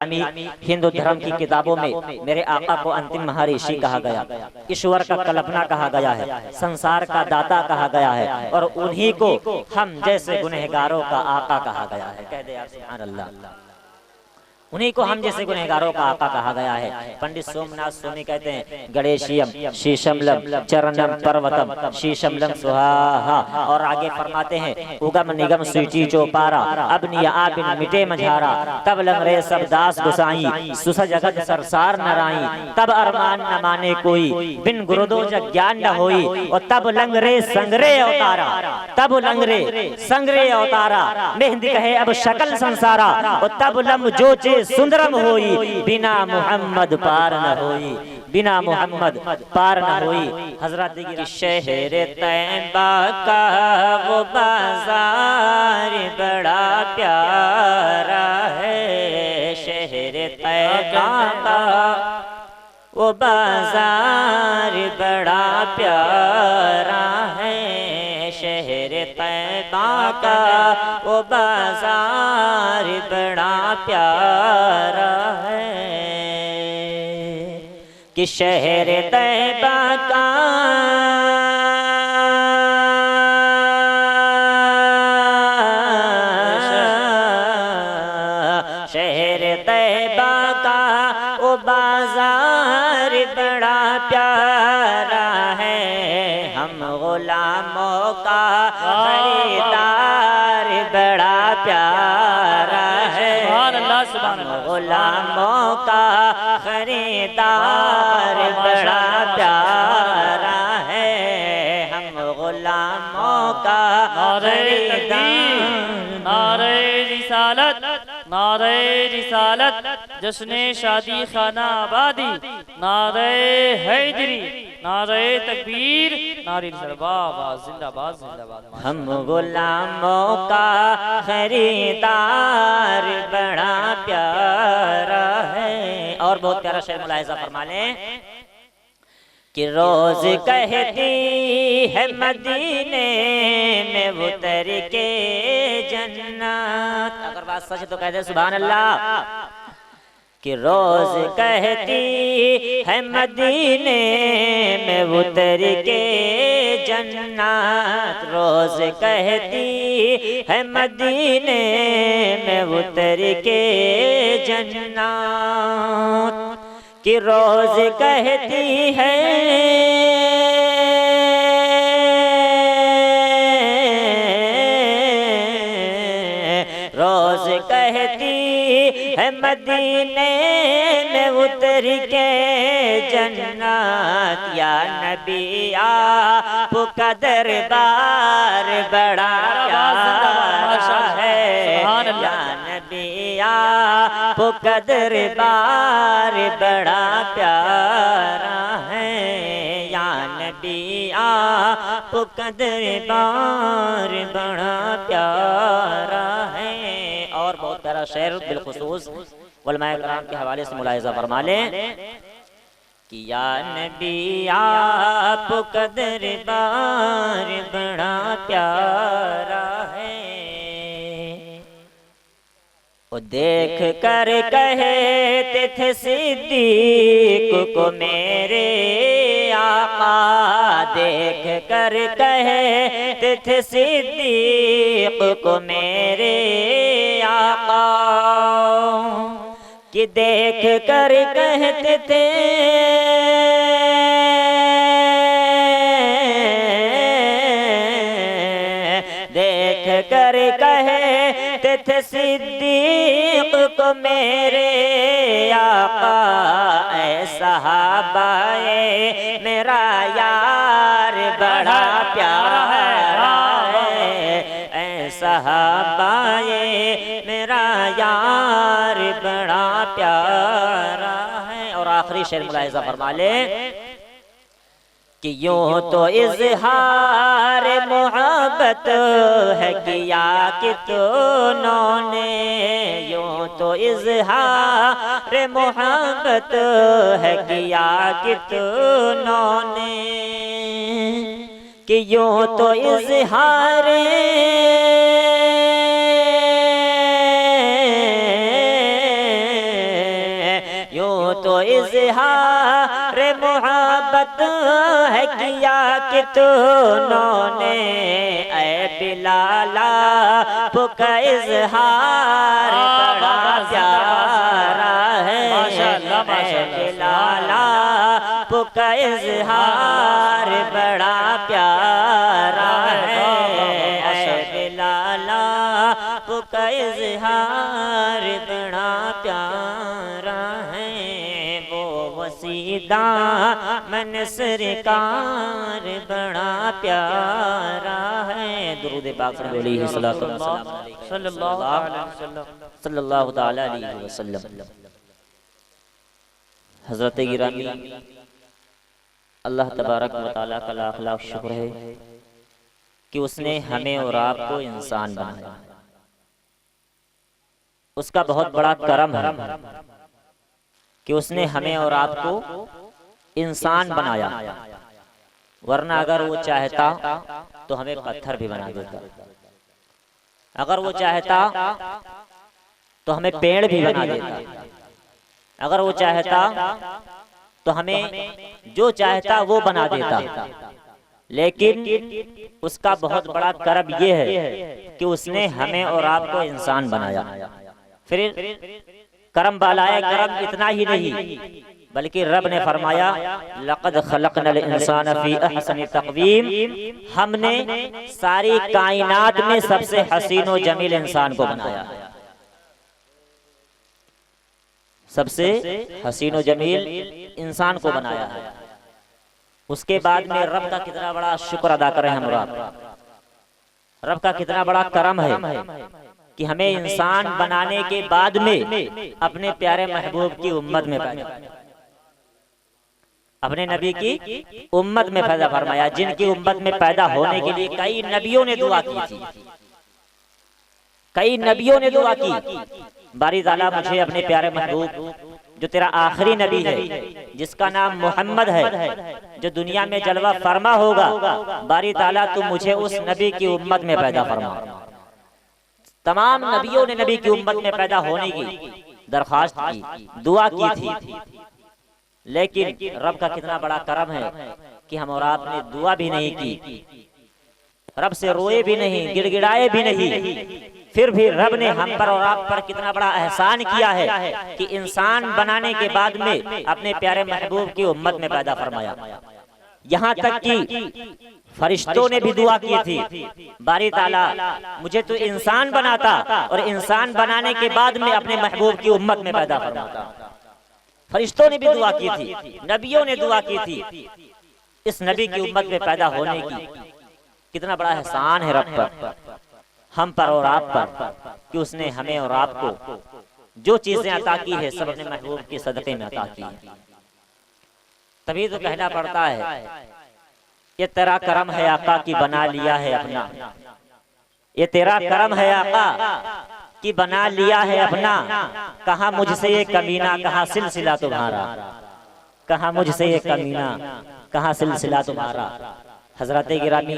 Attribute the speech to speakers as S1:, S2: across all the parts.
S1: हिंदू धर्म की किताबों में मेरे आका को अंतिम महर्षि कहा गया, ईश्वर का कल्पना कहा गया है, संसार का दाता कहा गया है और उन्हीं को हम जैसे गुनहगारों का आका कहा गया है। कह दे यार सुभान अल्लाह। उन्हीं को हम जैसे गुनहगारों का आका कहा गया है। पंडित सोमनाथ स्वामी कहते हैं गणेशियम शीशमलम चरणम पर्वतम शीशमलम सुहाहा। और आगे फरमाते हैं उगम निगम सूची जो पारा अब निया बिन मिटे मझारा तब लंग रे सब दास गुसाई सुस जगत सरसार नराई तब अरमान न माने कोई बिन गुरुदो जग ज्ञान न होई और तब लंग रे संगरे अवतारा तब लंग रे संगरे अवतारा मेहंदी कहे अब शकल संसारा और तब लम जो सुंदरम होई बिना मोहम्मद पार न होई बिना मोहम्मद पार न होई। हजरत की शहर तैयबा का वो बाजार बड़ा प्यारा है। शहर तैयबा का वो बाजार बड़ा प्यारा है। शहर तैयबा का वो बाजार बड़ा प्यारा है कि शहर तैयबा का शहर तैयबा का वो बाजार बड़ा प्यारा है। हम गुलामों का खरीदार बड़ा प्यारा है। हम गुलामों का खरीदार बड़ा प्यारा है। हम गुलामों का खरीदार।
S2: नारे रिसालत नारे रिसालत जश्ने शादी खाना आबादी नारे हैदरी नारे तकबीर नारे जिंदाबाद जिंदाबाद जिंदाबाद।
S1: हम गुलामों का खरीदार बड़ा प्यारा है। और बहुत प्यारा शेर मुलाहिजा फरमा लें कि रोज कहती है मदीने में उतर के जन्नत। अगर बात सच तो कह दे सुभान अल्लाह। कि रोज कहती है मदीने में उतर के जन्नत। रोज कहती है मदीने में उतर के जन्नत। कि रोज कहती है रोज कहती है मदीने में उतर के जन्नत। या नबी आपका दरबार बड़ा प्यारा है। या नबी आपका दरबार बड़ा प्यारा है। या नबी आपका दरबार बड़ा प्यारा है। और बहुत प्यारा शेर बिलखुसूस उलमाए किराम के हवाले से मुलाहिजा फरमा लें कि या नबी आपका दरबार बड़ा प्यारा है। वो देख कर कहते थे सिद्दीक को मेरे आका। देख कर कहते थे सिद्दीक को मेरे आका। कि देख कर कहते थे देख कर कहते थे सिद्दीक को मेरे आका। ऐ सहाबाए मेरा यार बड़ा प्यारा है। ऐ सहाबाए मेरा यार बड़ा प्यारा है। और आखिरी शेर मुलाहिजा फरमा ले कि यूं तो इज़हार मोहब्बत है किया कितनों ने। यूं तो इज़हार मोहब्बत है किया कितनों ने। कि यूं तो इज़हार यूं तो इज़हार मोहब्बत है किया कि तूनों ने, ऐ बिलाला पुका इज़हार बड़ा प्यारा है, ऐ बिलाला पुका इज़हार बड़ा प्यारा है, ऐ बिलाला पुका इज़हार बड़ा प्यारा है। वो वसीदा मन सरकार बड़ा प्यारा है। दुरूद पाक पर बोली सल्लल्लाहु ताला अलैहि वसल्लम। हज़रत गिरामी, अल्लाह तबारक व तआला का लाख लाख शुक्र है कि उसने हमें और आपको इंसान बनाया। उसका बहुत बड़ा करम है कि उसने हमें और आपको इंसान बनाया, वरना अगर वो चाहता तो हमें पत्थर भी बना देता, अगर वो चाहता तो हमें पेड़ भी बना देता, अगर वो चाहता तो हमें जो चाहता वो बना देता। लेकिन उसका बहुत बड़ा करम ये है कि उसने हमें और आपको इंसान बनाया। फिर करम बालाए करम इतना ही नहीं, बल्कि रब ने फरमाया लक़द खलक़नल इंसान फी अहसनि तक़वीम, हमने सारी कायनात में सबसे हसीन व जमील इंसान को बनाया, सबसे हसीन व जमील इंसान को बनाया है। उसके बाद में रब का कितना बड़ा शुक्र अदा करें हम, रब का कितना बड़ा करम है कि हमें इंसान बनाने के बाद में अपने प्यारे महबूब की उम्मत में पैदा, अपने नबी की उम्मत में पैदा फरमाया, जिनकी उम्मत में पैदा होने के लिए कई नबियों ने दुआ की थी, कई नबियों ने दुआ की, बारी ताला मुझे अपने प्यारे महबूब जो तेरा आखिरी नबी है, जिसका नाम मोहम्मद है, जो दुनिया में जलवा फरमा होगा, बारी ताला तू मुझे उस नबी की उम्मत में पैदा फरमा। तमाम नबियों ने नबी की उम्मत में पैदा होने की दरख्वास्त की, दुआ की थी, लेकिन रब का कितना बड़ा करम है कि हम और आपने दुआ भी नहीं की, रब से रोए भी नहीं, गिड़गिड़ाए भी नहीं, फिर भी रब ने हम पर और आप पर कितना बड़ा एहसान किया है कि इंसान बनाने के बाद में अपने प्यारे महबूब की उम्मत में पैदा फरमाया। यहाँ तक कि फरिश्तों ने भी दुआ की थी, बारी ताला मुझे तो इंसान बनाता और इंसान बनाने के बाद में अपने महबूब की उम्मत में पैदा फरमाता। फरिश्तों ने भी दुआ की थी, नबियों ने दुआ की थी, इस नबी की उम्मत में पैदा होने की कितना बड़ा एहसान है रब पर, हम पर और आप पर, कि उसने हमें और आपको जो चीजें अता की है सब अपने महबूब के सदक़े में अता की। तभी तो कहना पड़ता है ये तेरा करम है आका कि बना लिया है अपना, ये तेरा करम है आका कि बना लिया है अपना, कहा मुझसे ये कमीना, कहा सिलसिला तुम्हारा, कहा मुझसे ये कमीना, कहा सिलसिला तुम्हारा। हजरत गिरामी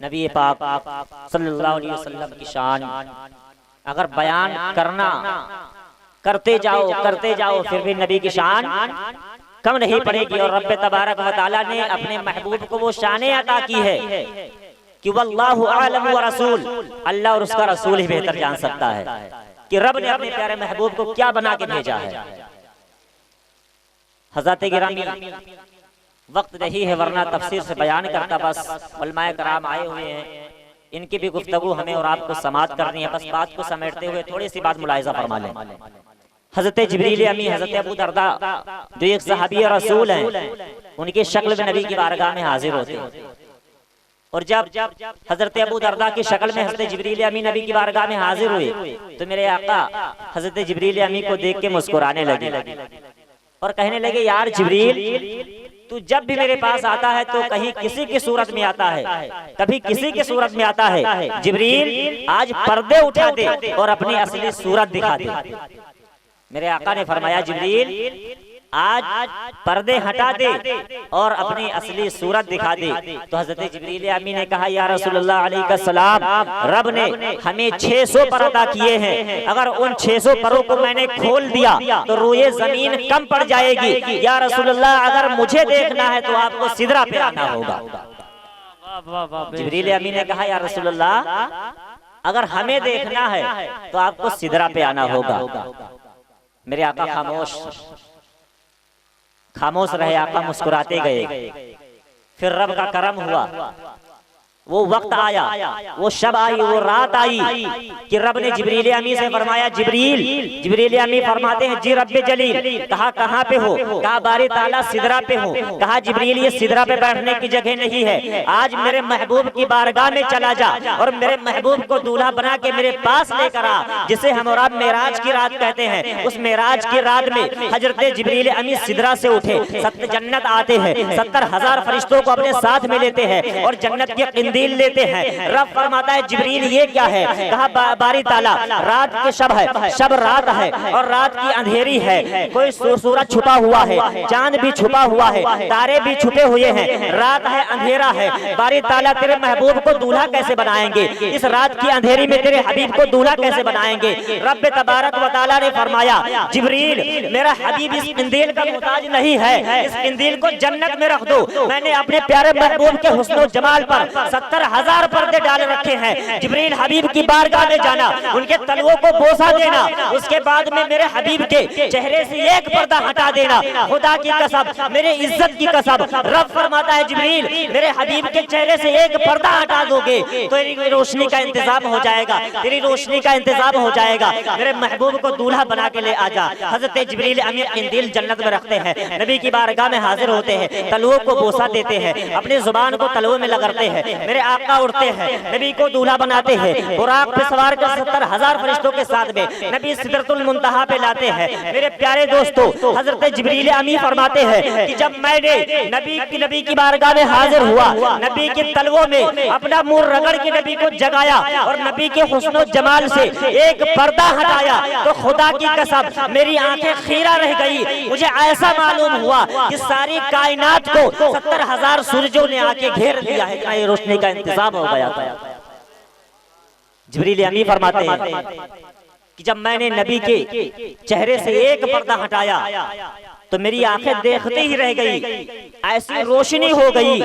S1: नबी पाक सल्लल्लाहु अलैहि वसल्लम की शान अगर बयान करना करते जाओ फिर भी नबी की शान कम नहीं पड़ेगी। और रब्बे तबारक व तआला ने अपने महबूब को वो शान अता की है कि वल्लाहु आलम व रसूल, अल्लाह और उसका रसूल ही बेहतर जान सकता है कि रब ने अपने प्यारे महबूब को क्या बना के भेजा है। हज़रत गिरामी वक्त नहीं है वरना तफसीर से बयान करता, बस उलमाए कराम आए हुए हैं, इनकी भी गुफ्तगू हमें और आपको समाअत करनी है। बस बात को समेटते हुए थोड़ी सी बात मुलाहिज़ा फरमा लें। हज़रत जिब्रील अमी हज़रत अबू दरदा जो एक सहाबी रसूल हैं, उनकी शक्ल में नबी की बारगाह में हाजिर होते हैं, और जब हज़रत अबू दरदा की शक्ल में हज़रत जिब्रील अमी नबी की बारगाह में हाजिर हुए तो मेरे आका हज़रत जिब्रील अमी को देख के मुस्कुराने लगे और कहने लगे, यार जिब्रील तू जब भी मेरे पास आता है तो कहीं किसी की सूरत में आता है, कभी किसी की सूरत में आता है, जिब्रील आज पर्दे उठा दे और अपनी असली सूरत दिखा दे। मेरे आका ने फरमाया, जिब्रील आज पर्दे हटा दे और अपनी असली सूरत दिखा दे। तो हजरत जिब्रील अमीन ने कहा, या रसूलुल्लाह अलैहि सलाम, रब ने हमें 600 पर अदा किए हैं, अगर उन 600 परों को मैंने खोल दिया तो रोए जमीन कम पड़ जाएगी। या रसूलुल्लाह, अगर मुझे देखना है तो आपको सिदरा पे आना होगा। जिब्रील अमीन ने कहा, या रसूलुल्लाह, अगर हमें देखना है तो आपको सिदरा पे आना होगा। मेरे आका खामोश रहे, आका मुस्कुराते गए। फिर रब का करम हुआ, वो वक्त आया, वो शब आई, वो रात आई कि रब ने जिब्रील अमीन से फरमाया, जिब्रील अमीन फरमाते हैं, जी रब्बे जलील। कहा कहाँ पे हो? कहा बारी ताला सिदरा पे हो। कहा जिब्रील, ये सिदरा पे बैठने की जगह नहीं है, आज मेरे महबूब की बारगाह में चला जा और मेरे महबूब को दूल्हा बना के मेरे पास लेकर आ, जिसे हम और आप मेराज की रात कहते हैं। उस मेराज की रात में हजरत जिब्रील अमीन सिदरा से उठे, जन्नत आते हैं, 70,000 फरिश्तों को अपने साथ में लेते हैं और जन्नत की दिल लेते हैं। रब फरमाता है, जिब्रील ये क्या है? कहा बारी ताला, रात के शब है, शब रात है और रात की अंधेरी है, कोई सूरज छुपा हुआ है, चांद भी छुपा हुआ है, तारे भी छुपे हुए हैं, रात है, अंधेरा है। बारी ताला, तेरे महबूब को दूल्हा कैसे बनाएंगे? इस रात की अंधेरी में तेरे हबीब को दूल्हा कैसे बनाएंगे? रब तबारक व तआला ने फरमाया, जिब्रील, मेरा हबीब इस इंदील का मुताज नहीं है, इस इंदील को जन्नत में रख दो। मैंने अपने प्यारे महबूब के हुस्न जमाल पर 70,000 पर्दे डाल रखे हैं। जिब्रील हबीब की बारगाह में जाना, उनके तलवों को बोसा देना, उसके बाद में मेरे हबीब के चेहरे से एक पर्दा हटा देना। खुदा की कसम, मेरे इज्जत की कसम, रब फरमाता है, जिब्रील, मेरे हबीब के चेहरे से एक पर्दा हटा दोगे तो तेरी रोशनी का इंतजाम हो जाएगा, तेरी रोशनी का इंतजाम हो जाएगा। मेरे महबूब को दूल्हा बना के ले आजा। हजरत जिब्रील अमीन इंदील जन्नत में रखते हैं, नबी की बारगाह में हाजिर होते हैं, तलवों को बोसा देते हैं, अपनी जुबान को तलवों में लगते हैं। मेरे आका उठते हैं, नबी को दूल्हा बनाते हैं, बुराक पे सवार कर 70,000 फरिश्तों के साथ में नबी सिदरतुल मुंतहा पे लाते हैं। मेरे प्यारे दोस्तों, हजरत जिब्रील अमीन फरमाते हैं कि जब मैंने नबी की बारगाह में हाजिर हुआ, नबी के तलवों में अपना मुंह रगड़ के नबी को जगाया और नबी के हुस्न जमाल से एक पर्दा हटाया, तो खुदा की कसम मेरी आंखें खीरा रह गई। मुझे ऐसा मालूम हुआ कि सारी कायनात को 70,000 सूरजों ने आके घेर लिया है, रोशनी का इंतजाम हो गया था। जिब्रील अमीन फरमाते हैं कि जब मैंने नबी के चेहरे से एक पर्दा हटाया तो मेरी आंखें देखते ही रह गई, ऐसी रोशनी हो गई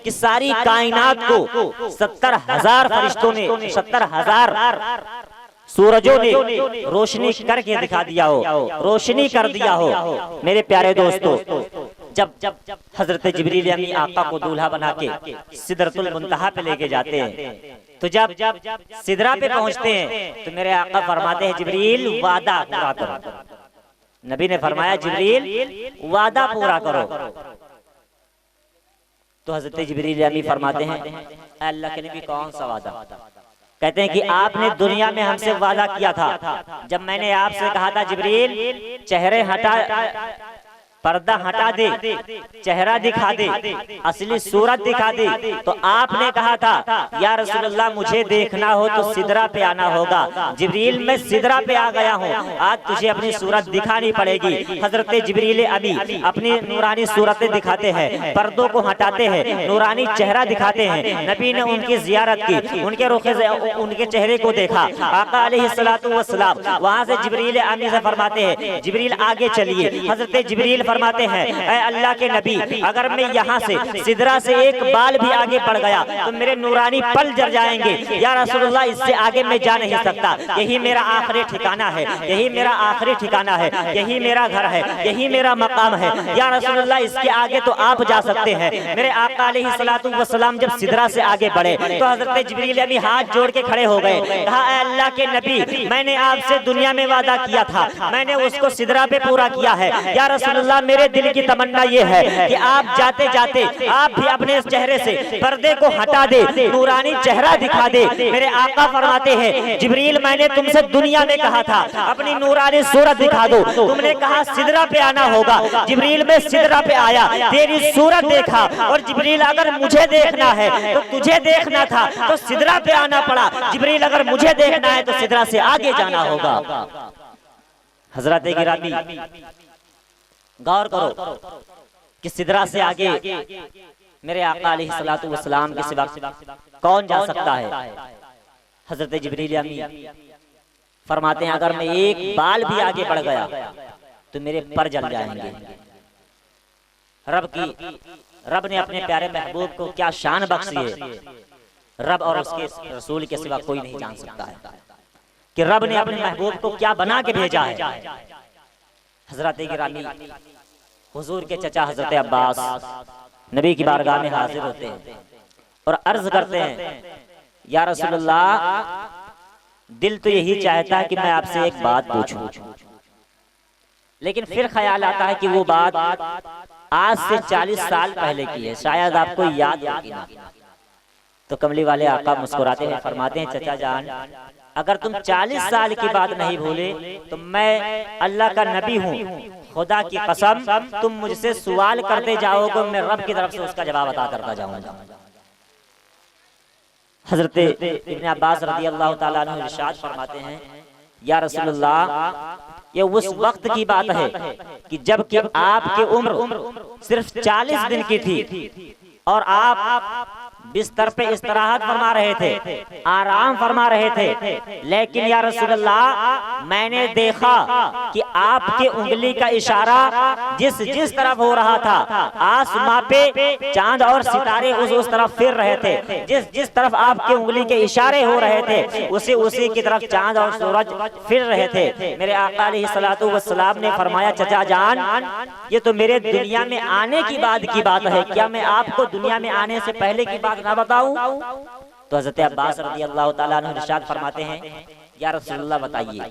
S1: कि सारी कायनात को 70,000 फरिश्तों ने, 70,000 सूरजों ने रोशनी करके दिखा दिया हो, रोशनी कर दिया हो। मेरे प्यारे दोस्तों, जब हजरत जिब्रील अमीन आका को दूल्हा बना के सिदरतुल मुंतहा पे लेके जाते हैं, तो जब सिदरा पे पहुंचते हैं तो मेरे आका फरमाते हैं, जिब्रील वादा पूरा करो। नबी ने फरमाया, जिब्रील वादा पूरा करो। तो हजरत जिब्रील अमीन फरमाते हैं, अल्लाह के नबी कौन सा वादा? कहते हैं कि आपने दुनिया में हमसे वादा किया था, जब मैंने आपसे कहा था, जिब्रील चेहरे हटा, पर्दा हटा दे, चेहरा दिखा दे, असली सूरत दिखा दे, तो आपने कहा था, या रसूलुल्लाह मुझे देखना हो तो सिदरा पे आना होगा। जिब्रील मैं सिदरा पे आ गया हूँ, आज तुझे अपनी सूरत दिखानी पड़ेगी। हजरत जिब्रील अभी अपनी नूरानी सूरतें दिखाते हैं, पर्दों को हटाते हैं, नूरानी चेहरा दिखाते हैं। नबी ने उनकी जियारत की, उनके चेहरे को देखा। आका अलैहिस्सलातु वस्सलाम वहाँ से जिब्रील अमीन से फरमाते हैं, जिब्रील आगे चलिए। हजरत जिब्रील फरमाते हैं, ऐ अल्लाह के नबी, अगर मैं यहाँ से सिदरा से एक बाल भी आगे बढ़ गया तो मेरे नूरानी पल जल जाएंगे। या रसूलुल्लाह इससे आगे मैं जा नहीं सकता, यही मेरा आखिरी ठिकाना है, यही मेरा आखिरी ठिकाना है, यही मेरा घर है, यही मेरा मकाम है। या रसूलुल्लाह इसके आगे तो आप जा सकते हैं। मेरे आका अलैहिस्सलातु वस्सलाम जब सिदरा से आगे बढ़े तो हजरत जिब्रील अभी हाथ जोड़ के खड़े हो गए। कहा, ऐ अल्लाह के नबी, मैंने आपसे दुनिया में वादा किया था, मैंने उसको सिदरा पे पूरा किया है। या रसूलुल्लाह मेरे दिल की तमन्ना ये है कि आप जाते जाते आप भी अपने चेहरे से पर्दे को हटा दे, नूरानी चेहरा दिखा दे। मेरे आका फरमाते हैं, जिब्रील मैंने तुमसे दुनिया में कहा था अपनी नूरानी सूरत दिखा दो, तुमने कहा सिदरा पे आना होगा। जिब्रील में सिदरा पे आया, तेरी सूरत देखा। और जिब्रील अगर मुझे देखना है तो तुझे देखना था, तो सिदरा पे आना पड़ा। जिब्रील अगर मुझे देखना है तो सिदरा से आगे जाना होगा। हजरत गिरामी गौर करो कि सिदरा से आगे मेरे आका अलैहिस्सलातु वस्सलाम के सिवा कौन जा सकता है। हजरत जिब्रील अमीन फरमाते हैं अगर मैं एक बाल भी आगे बढ़ गया तो मेरे पर जल जाएंगे। रब ने अपने प्यारे महबूब को क्या शान बख्शी है, रब और उसके रसूल के सिवा कोई नहीं जान सकता है कि रब ने अपने महबूब को क्या बना के भेजा है। हजरत गिरामी हुजूर के चचा हजरत अब्बास नबी की बारगाह में हाजिर होते हैं और अर्ज करते हैं या रसूलल्लाह, दिल तो यही चाहता है कि मैं आपसे एक बात पूछूं, लेकिन फिर ख्याल आता है कि वो बात आज से 40 साल पहले की है, शायद आपको याद होगी ना। तो कमली वाले आका मुस्कुराते हैं, फरमाते हैं चचा जान, अगर तुम 40 साल की बात नहीं भूले तो मैं अल्लाह का नबी हूँ, खुदा की कसम तुम मुझसे सवाल करते जाओगे, मैं रब की तरफ से उसका जवाब अता करता जाऊंगा। हजरत इब्न अब्बास रज़ी अल्लाह ताला अन्हु इरशाद फरमाते हैं या रसूलल्लाह, ये उस वक्त की बात है कि जब कि आपकी उम्र सिर्फ 40 दिन की थी और आप बिस्तर पे इस्तराहत फरमा रहे थे, आराम फरमा रहे थे, लेकिन या रसूलल्लाह मैंने देखा कि आपके उंगली का इशारा जिस तरफ हो रहा था, आसमां पे चांद और सितारे उस तरफ फिर रहे थे, जिस तरफ आपके उंगली के इशारे हो रहे थे उसी की तरफ चांद और सूरज फिर रहे थे। मेरे आका अलैहिस्सलातु वस्सलाम ने फरमाया चचा जान, ये तो मेरे दुनिया में आने की बाद की बात है, क्या मैं आपको दुनिया में आने से पहले की बात ना बताऊं? तो हज़रत अब्बास रज़ी अल्लाह ताला अन्हु इरशाद फरमाते हैं या रसूलल्लाह बताइए।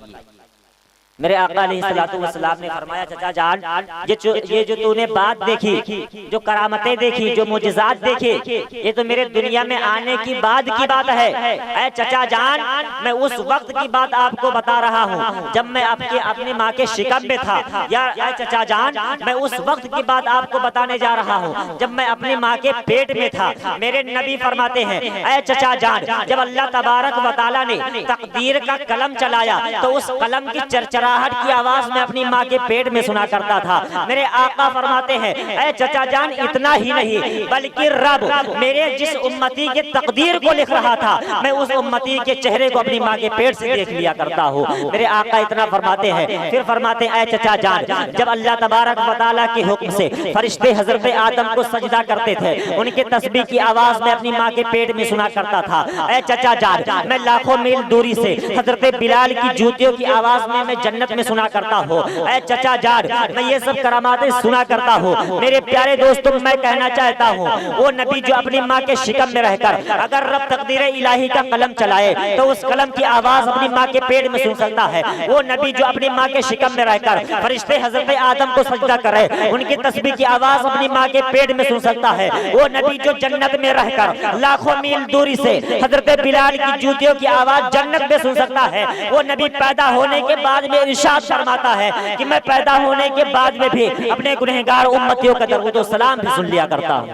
S1: मेरे आका अलैहिस्सलातु वस्सलाम ने फरमाया चचा जान, ये जो तूने बात देखी, जो करामतें देखी, जो मुजिज़ात देखे, ये तो मेरे दुनिया में आने की बाद की बात है। ऐ चचा जान, मैं उस वक्त की बात आपको बता रहा हूँ जब मैं अपनी माँ के शिकम में था। या ऐ चचा जान, मैं उस वक्त की बात आपको बताने जा रहा हूँ जब मैं अपनी माँ के पेट में था। मेरे नबी फरमाते हैं ऐ चचा जान, जब अल्लाह तबारक व तआला ने तकदीर का कलम चलाया तो उस कलम की चरचराहट की आवाज में अपनी माँ के पेट में सुना करता था। मेरे आका फरमाते हैं ऐ चचा जान, इतना ही नहीं बल्कि रब मेरे जिस उम्मती के तकदीर को लिख रहा था, मैं उस उम्मती के चेहरे को अपनी माँ के पेट से देख लिया करता हूँ। मेरे आका इतना फरमाते हैं, फिर फरमाते हैं ऐ चचा जान, जब अल्लाह तबारक व तआला के हुक्म से फरिश्ते हजरत आदम को सजदा करते थे, उनके तस्बीह की आवाज में अपनी माँ के पेट में सुना करता था। ऐ चचा जान, मैं लाखों मील दूरी से हजरत बिलाल की जूतियों की आवाज में मैं जन्नत में सुना करता हूँ। ऐ चचा जान, मैं ये सब करामातें सुना करता हूँ। मेरे प्यारे दोस्तों, मैं कहना चाहता हूँ वो नबी जो अपनी माँ के शिकम में रहकर अगर रब तकदीर इलाही का कलम चलाए तो उस कलम की आवाज अपनी माँ के पेट में सुन सकता है। वो नबी जो अपनी माँ के शिकम में रहकर फरिश्ते हजरत आदम को सजदा करे, उनकी तस्बीह की आवाज अपनी माँ के पेट में सुन सकता है। वो नबी जो जन्नत में रहकर लाखों मील दूरी से हजरत बिलाल की जूतियों की आवाज जन्नत में सुन सकता है। वो नबी पैदा होने के बाद में इरशाद फरमाता है कि मैं पैदा होने के बाद में भी अपने गुनहगार उम्मतियों का दरूद व सलाम भी सुन लिया करता हूं।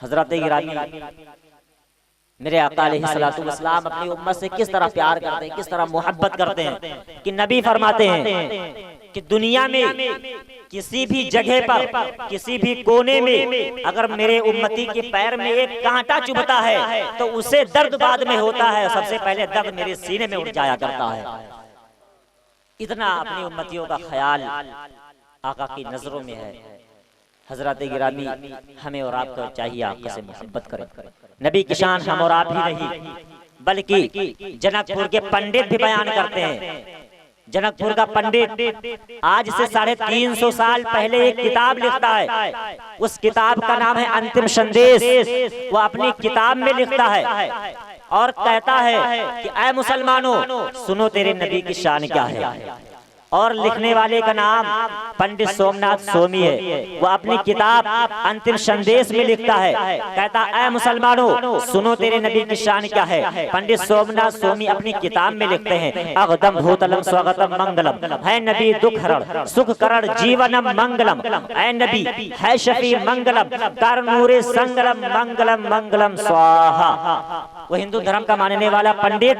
S1: हजरत गिरामी मेरे आका अलैहिस्सलातु वस्सलाम अपनी उम्मत से किस तरह प्यार करते हैं, किस तरह मोहब्बत करते हैं कि नबी फरमाते हैं कि दुनिया में किसी भी जगह पर, किसी भी कोने में अगर मेरे उम्मती के पैर में एक कांटा चुभता है तो उसे दर्द बाद में होता है, सबसे पहले दर्द मेरे सीने में उठ जाया करता है। इतना अपनी उम्मतियों का ख्याल आका की नजरों में है। हजरत गिरामी हमें और आपको चाहिए आका से मोहब्बत करें। नबी की शान हम और आप ही नहीं बल्कि जनकपुर के पंडित भी बयान करते हैं। जनकपुर का पंडित आज से 350 साल पहले एक किताब लिखता है, उस किताब का नाम है अंतिम संदेश। वो अपनी किताब में लिखता है और कहता है कि ऐ मुसलमानों सुनो, तेरे नबी की शान क्या है। और लिखने वाले का नाम पंडित सोमनाथ सोमी है। वो अपनी किताब अंतिम संदेश में लिखता है, कहता ऐ मुसलमानों सुनो, तेरे नबी की शान क्या है। पंडित सोमनाथ सोमी अपनी किताब में लिखते हैं अगदम भूतलम स्वागतम मंगलम, है नबी दुख हरण सुख करण जीवनम मंगलम, ऐ नबी है शफी मंगलम कर नूरे संगलम मंगलम मंगलम स्वाहा। वो हिंदू धर्म का मानने वाला पंडित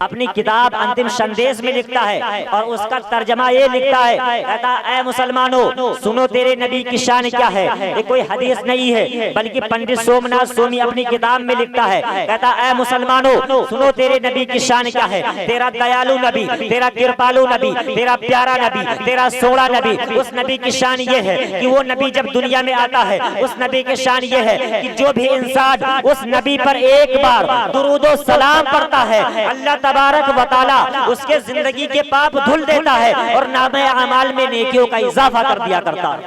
S1: अपनी किताब अंतिम संदेश में लिखता है और उसका तर्जमा ये लिखता है, कहता ऐ मुसलमानों सुनो तेरे नबी की शान क्या है। ये कोई हदीस नहीं है बल्कि पंडित सोमनाथ स्वामी अपनी किताब में लिखता है, कहता ऐ मुसलमानों सुनो तेरे नबी की शान क्या है। तेरा दयालु नबी, तेरा कृपालु नबी, तेरा प्यारा नबी, तेरा सोड़ा नबी, उस नबी की शान ये है कि वो नबी जब दुनिया में आता है उस नबी की शान ये है कि जो भी इंसान उस नबी पर एक बार दुरूदो सलाम पढ़ता है अल्लाह तबारक व तआला उसके जिंदगी के पाप धुल देता है और नामे अमाल में नेकियों का इजाफा कर दिया करता है।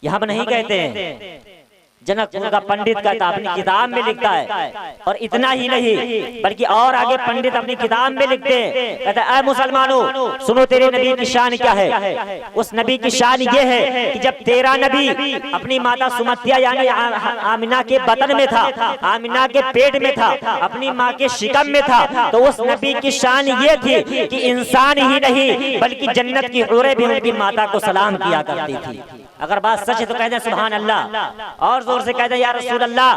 S1: यह हम नहीं कहते हैं, जनकपुर का पंडित कहता अपनी किताब में लिखता है। और इतना ही नहीं बल्कि और आगे पंडित अपनी किताब में लिखते हैं, कहता है ऐ मुसलमानों सुनो तेरे नबी की शान क्या है। उस नबी की शान ये है कि जब तेरा नबी अपनी माता सुमतिया यानी आमिना के बतन में था, आमिना के पेट में था, अपनी माँ के शिकम में था, तो उस नबी की शान ये थी कि इंसान ही नहीं बल्कि जन्नत की हूरें भी उनकी माता को सलाम किया करती थी। अगर बात सच है तो कह दे सुभान अल्लाह, और जोर से कह दे या रसूल अल्लाह।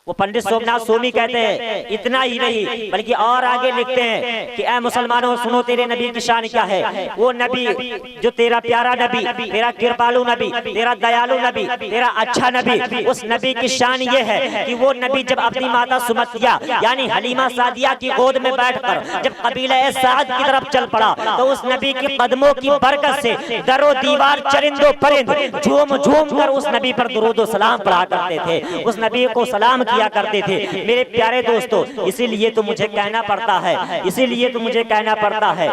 S1: वो पंडित सोमनाथ स्वामी कहते हैं इतना ही नहीं बल्कि और आगे लिखते हैं कि ऐ मुसलमानों सुनो तेरे नबी की शान क्या है। वो नबी जो तेरा प्यारा नबी, तेरा कृपालु नबी, तेरा दयालु नबी, तेरा अच्छा नबी, उस नबी की शान ये है कि वो नबी जब अपनी माता सुमतिया यानी हलीमा सादिया की गोद में बैठकर जब कबीला साद की तरफ चल पड़ा तो उस नबी के कदमों की बरकत से दरो दीवार चरिंदो परिंद झूम झूम कर उस नबी पर दुरूद व सलाम पढ़ा करते थे, उस नबी को सलाम किया करते थे। मेरे प्यारे दोस्तों इसीलिए तो मुझे कहना पड़ता है, इसीलिए तो मुझे कहना पड़ता है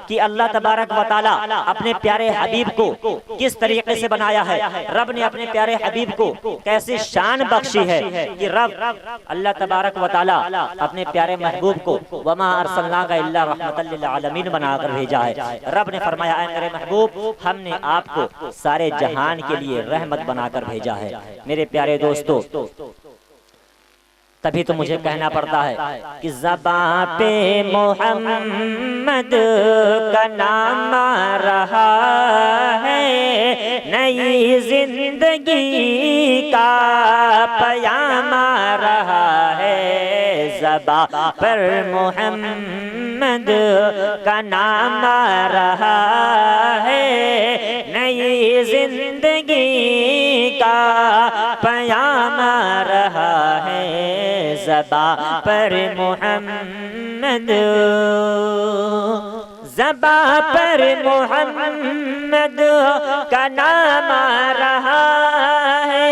S1: कि अल्लाह तबारक व तआला अपने प्यारे हबीब को किस तरीके से बनाया है। रब ने अपने प्यारे हबीब को कैसे शान बख्शी है कि रब अल्लाह तबारक व तआला अपने प्यारे महबूब को वमा अरसलनाका इल्ला रहमतल लिल आलमीन बनाकर भेजा है। रब ने फरमाया ऐ मेरे महबूब हमने आपको सारे जहान के लिए रहमत बनाकर भेजा है। मेरे प्यारे दोस्तों तभी तो मुझे कहना पड़ता है कि ज़बां पे मोहम्मद का नाम आ रहा है, नई जिंदगी का पयाम आ रहा है। ज़बां पर मोहम्मद का नाम आ रहा है, नई जिंदगी का पयाम आ रहा है। ज़बां पर मोहम्मद, ज़बां पर मोहम्मद का नाम आ रहा है,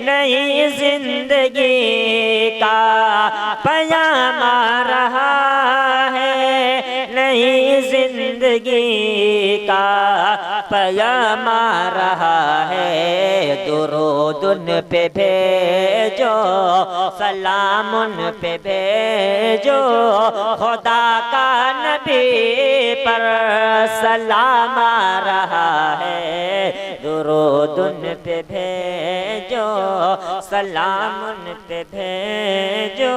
S1: नई जिंदगी का पयाम आ रहा है, नई जिंदगी का पयाम आ रहा है। दुरूद उन पे भेजो, सलाम उन पे भेजो, खुदा का नबी पर सलाम आ रहा है। दुरूद उन पे भेजो, सलाम उन पे भेजो,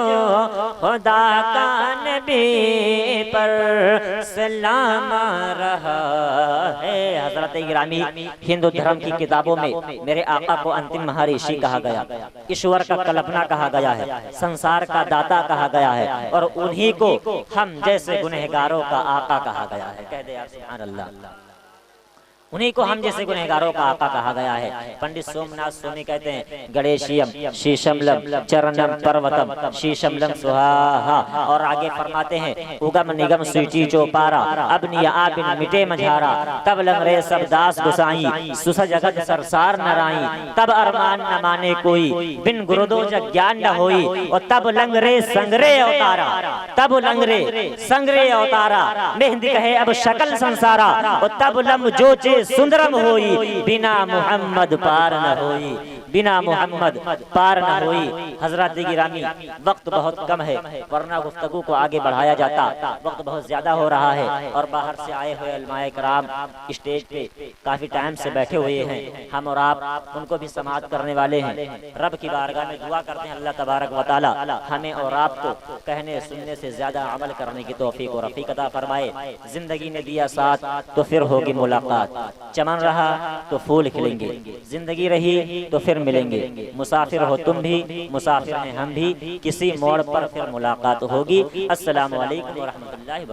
S1: खुदा का नबी पर सलाम आ रहा है। हज़रत गिरामी हिंदू धर्म की किताबों में मेरे आका को अंतिम महर्षि कहा गया, ईश्वर का कल्पना कहा गया है, संसार का दाता कहा गया है और उन्हीं को हम जैसे गुनहगारों का आका कहा गया है। कह दे यार सुभान अल्लाह। उन्हीं को हम जैसे गुनहगारों का आका कहा गया है। पंडित सोमनाथ स्वामी कहते हैं गणेशियम शीशमलम चरणम पर्वतम शीशमलम सुहाहा। और आगे फरमाते हैं उगम निगम सूची चौपारा, अब निया आबिन मिटे मझारा, तब लंग रे सब दास गुसाई, सुस जगत सरसार नराई, तब अरमान न माने कोई, बिन गुरुदो जग ज्ञान न होई, और तब लंग रे संगरे अवतारा, तब लंग रे संगरे अवतारा, मेहंदी कहे अब शकल संसारा, और तब लम जो सुंदरम होई, बिना मोहम्मद पार न होई, बिना मोहम्मद पार न होई। हजरत गिरामी वक्त बहुत कम है वरना गुफ्तगू को आगे बढ़ाया जाता, वक्त बहुत ज्यादा हो रहा है और बाहर से आए हुए उलमाए कराम स्टेज पे काफी टाइम से बैठे हुए हैं। हम और आप उनको भी समाअत करने वाले हैं। रब की बारगाह में दुआ करते हैं अल्लाह तबारक व तआला हमें और आपको कहने सुनने से ज्यादा अमल करने की तौफीक और रफीक अता फरमाए। जिंदगी ने दिया साथ तो फिर होगी मुलाकात, चमन रहा तो फूल खिलेंगे, जिंदगी रही तो फिर फिर मिलेंगे। मुसाफिर हो तुम भी, मुसाफिर हैं हम भी, किसी मोड़ पर फिर मुलाकात होगी। अस्सलामु अलैकुम व रहमतुल्लाहि व बरकातहू।